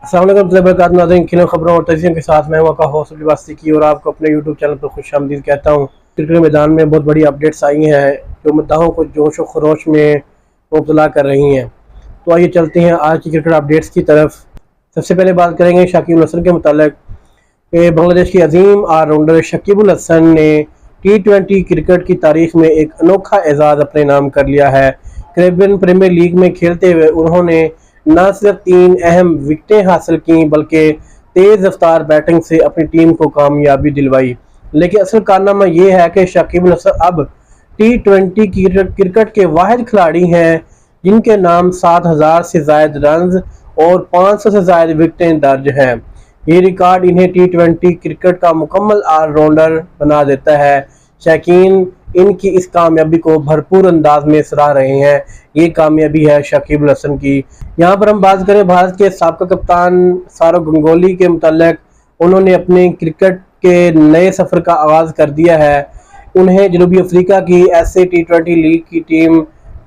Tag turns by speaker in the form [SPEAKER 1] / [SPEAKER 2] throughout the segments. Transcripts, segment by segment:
[SPEAKER 1] अस्सलाम वालेकुम वबरकातुहू नाज़रीन, खेलों खबरों और तजज़ियों के साथ मैं आपका होस्ट लिबास सिद्दीकी और आपको अपने यूट्यूब चैनल पर खुशामदीद कहता हूँ। क्रिकेट मैदान में बहुत बड़ी अपडेट्स आई हैं जो मुद्दाओं को जोश व खरोश में मुब्तला कर रही हैं। तो आइए चलते हैं आज की क्रिकेट अपडेट्स की तरफ। सबसे पहले बात करेंगे शकीब अल हसन के मुतालिक कि बांग्लादेश की अजीम ऑलराउंडर शकीब अल हसन ने T20 क्रिकेट की तारीख में एक अनोखा एजाज़ अपने नाम कर लिया है। कैरेबियन प्रीमियर लीग में खेलते हुए उन्होंने न सिर्फ 3 अहम विकेटें हासिल की बल्कि तेज़ रफ्तार बैटिंग से अपनी टीम को कामयाबी दिलवाई। लेकिन असल कारनामा ये है कि शकीब अल हसन अब T20 क्रिकेट के वाहिद खिलाड़ी हैं जिनके नाम 7,000 से ज़ायद रन और 500 से ज़ायद विकेटें दर्ज हैं। ये रिकॉर्ड इन्हें T20 क्रिकेट का मुकम्मल ऑलराउंडर बना देता है। शौकीन इनकी इस कामयाबी को भरपूर अंदाज में सराह रहे हैं। ये कामयाबी है शकीब अल हसन की। यहाँ पर हम बात करें भारत के साबका कप्तान सौरव गंगोली के मुतालिक, उन्होंने अपने क्रिकेट के नए सफ़र का आगाज़ कर दिया है। उन्हें जनूबी अफ्रीका की ऐसे T20 लीग की टीम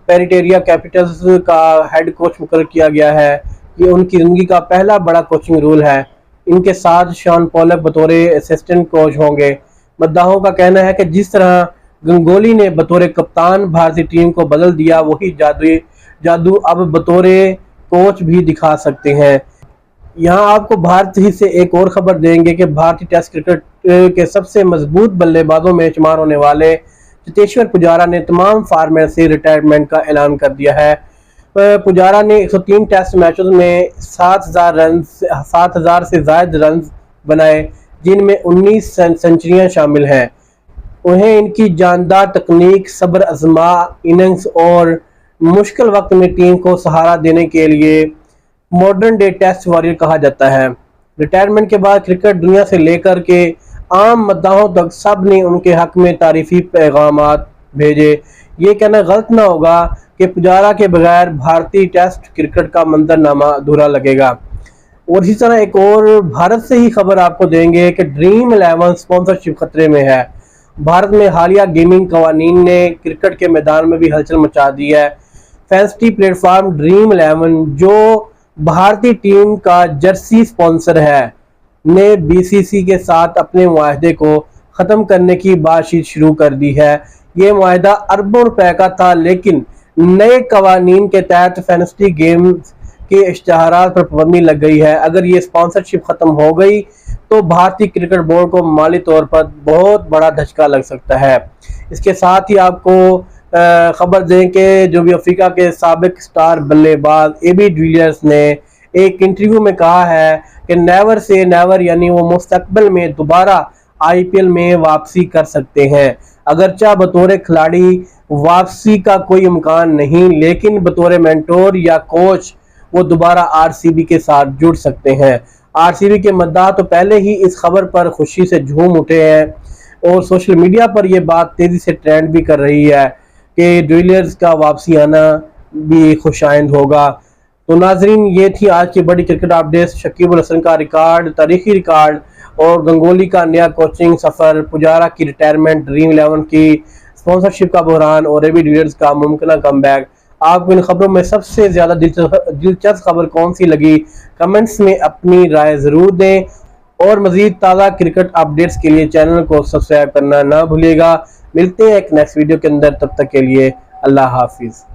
[SPEAKER 1] पेरिटेरिया कैपिटल्स का हेड कोच मुकर्रर किया गया है। ये उनकी ज़िंदगी का पहला बड़ा कोचिंग रोल है। इनके साथ शॉन पोलक बतौर असिस्टेंट कोच होंगे। मद्दाहों का कहना है कि जिस तरह गंगोली ने बतौर कप्तान भारतीय टीम को बदल दिया, वही जादू अब बतौर कोच भी दिखा सकते हैं। यहाँ आपको भारत ही से एक और खबर देंगे कि भारतीय टेस्ट क्रिकेट के सबसे मजबूत बल्लेबाजों में शुमार होने वाले चेतेश्वर पुजारा ने तमाम फॉर्मेट से रिटायरमेंट का ऐलान कर दिया है। पुजारा ने 103 टेस्ट मैचों में 7,000 से ज़ायद रन बनाए, जिनमें 19 सेंचुरियां शामिल हैं। उन्हें इनकी जानदार तकनीक, सब्र आज़मा इनिंग्स और मुश्किल वक्त में टीम को सहारा देने के लिए मॉडर्न डे टेस्ट वॉरियर कहा जाता है। रिटायरमेंट के बाद क्रिकेट दुनिया से लेकर के आम मद्दाहों तक सब ने उनके हक में तारीफी पैगामात भेजे। ये कहना गलत ना होगा कि पुजारा के बगैर भारतीय टेस्ट क्रिकेट का मंजरनामा अधूरा लगेगा। और इसी तरह एक और भारत से ही खबर आपको देंगे कि ड्रीम 11 स्पॉन्सरशिप खतरे में है। भारत में हालिया गेमिंग कवानीन ने क्रिकेट के मैदान में भी हलचल मचा दी है। फैंसी प्लेटफॉर्म ड्रीम 11 जो भारतीय टीम का जर्सी स्पॉन्सर है, ने BCCI के साथ अपने मुआहदे को ख़त्म करने की बातचीत शुरू कर दी है। ये मुआहदा अरबों रुपए का था, लेकिन नए कवानीन के तहत फैंसी गेम्स के इश्तहारात पर पाबंदी लग गई है। अगर ये स्पॉन्सरशिप ख़त्म हो गई तो भारतीय क्रिकेट बोर्ड को माली तौर पर बहुत बड़ा धचका लग सकता है। इसके साथ ही आपको खबर दें कि जनूबी अफ्रीका के साबिक स्टार बल्लेबाज AB डिविलियर्स ने एक इंटरव्यू में कहा है कि नेवर से नेवर, यानी वो मुस्तकबिल में दोबारा IPL में वापसी कर सकते हैं। अगरचा बतौर खिलाड़ी वापसी का कोई इम्कान नहीं, लेकिन बतौर मेंटोर या कोच वो दोबारा RCB के साथ जुड़ सकते हैं। RCB के मद्दाह तो पहले ही इस खबर पर खुशी से झूम उठे हैं और सोशल मीडिया पर यह बात तेजी से ट्रेंड भी कर रही है कि डिविलियर्स का वापसी आना भी खुशाइंद होगा। तो नाजरीन, ये थी आज की बड़ी क्रिकेट अपडेट्स। शकीब अल हसन का रिकॉर्ड, तारीखी रिकॉर्ड और गंगोली का नया कोचिंग सफ़र, पुजारा की रिटायरमेंट, ड्रीम 11 की स्पॉन्सरशिप का बहरान और AB डिविलियर्स का मुमकिन कमबैक। आपको इन खबरों में सबसे ज़्यादा दिलचस्प खबर कौन सी लगी, कमेंट्स में अपनी राय ज़रूर दें और मज़ीद ताज़ा क्रिकेट अपडेट्स के लिए चैनल को सब्सक्राइब करना ना भूलिएगा। मिलते हैं एक नेक्स्ट वीडियो के अंदर, तब तक के लिए अल्लाह हाफिज़।